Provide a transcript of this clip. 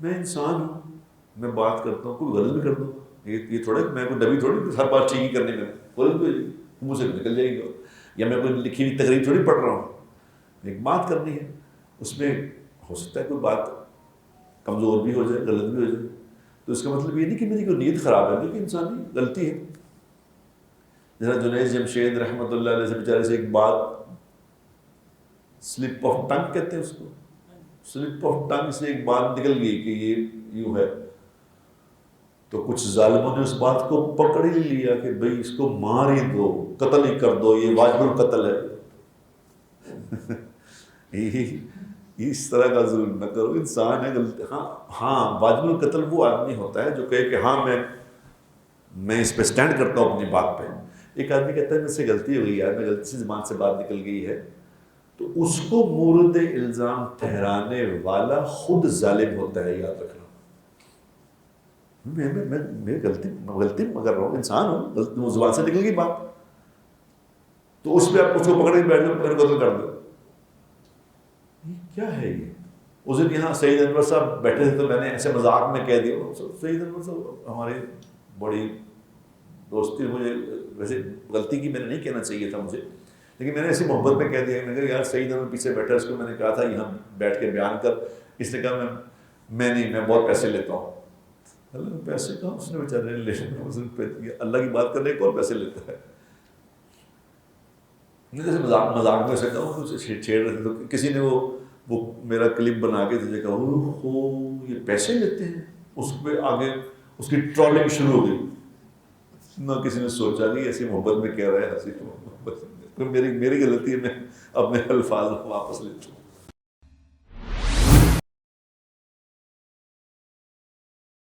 میں انسان ہوں، میں بات کرتا ہوں، کوئی غلط بھی کر دوں، یہ تھوڑا میں کوئی نبی تھوڑی ہر بات ٹھیک ہی کرنے میں غلط بھی ہو جائے گی، منہ سے نکل جائے گا، یا میں کوئی لکھی ہوئی تقریر تھوڑی پڑھ رہا ہوں، ایک بات کرنی ہے، اس میں ہو سکتا ہے کوئی بات کمزور بھی ہو جائے، غلط بھی ہو جائے، تو اس کا مطلب یہ نہیں کہ میری کوئی نیت خراب ہے، لیکن انسانی غلطی ہے۔ جیسا جنید جمشید رحمۃ اللہ علیہ سے بیچارے سے ایک بات سلپ آف ٹنگ کہتے ہیں اس کو، سلپ آف ٹنگ سے ایک بات نکل گئی کہ یہ یوں ہے، تو کچھ ظالموں نے اس بات کو پکڑ ہی لیا کہ بھئی اس کو مار ہی دو، قتل ہی کر دو، یہ واجب القتل ہے۔ اس طرح کا ظلم نہ کرو، انسان ہے، غلطی ہاں واجب القتل وہ آدمی ہوتا ہے جو کہے کہ ہاں میں اس پہ سٹینڈ کرتا ہوں اپنی بات پہ۔ ایک آدمی کہتا ہے مجھ سے غلطی ہو گئی یار، میں غلطی سے زبان سے بات نکل گئی ہے، تو اس کو مورد الزام ٹھہرانے والا خود ظالم ہوتا ہے، یاد رکھنا۔ میں غلطی کر رہا ہوں، انسان ہوں، زبان سے نکل گئی بات، تو اس پہ آپ اس کو پکڑ کے بیٹھ جاؤ، میرے قتل کر دو، یہ کیا ہے یہ؟ اس دن یہاں سعید انور صاحب بیٹھے تھے تو میں نے ایسے مذاق میں کہہ دیا، سعید انور صاحب ہمارے بڑی دوستی، مجھے ویسے غلطی کی میں نے نہیں کہنا چاہیے تھا مجھے، لیکن میں نے ایسی محبت میں کہہ دیا، میں نے کہا یار سعید انور پیچھے بیٹھا، اس کو میں نے کہا تھا یہاں بیٹھ کے بیان کر، اس نے کہا میں نہیں، میں بہت پیسے لیتا ہوں۔ اللہ پیسے کہاں اس نے بیچارے نے لے، اللہ کی بات کرنے کو اور پیسے لیتا ہے۔ جیسے مذاق میں سے کہا چھیڑ رہے تھے، تو کسی نے وہ میرا کلپ بنا کے تجھے کہا اوہ یہ پیسے لیتے ہیں، اس پہ آگے اس کی ٹرولنگ شروع ہو گئی، نہ کسی نے سوچا کہ ایسی محبت میں کہہ رہا ہے، ہنسی محبت، میری غلطی ہے، میں اپنے الفاظ واپس لیتا ہوں۔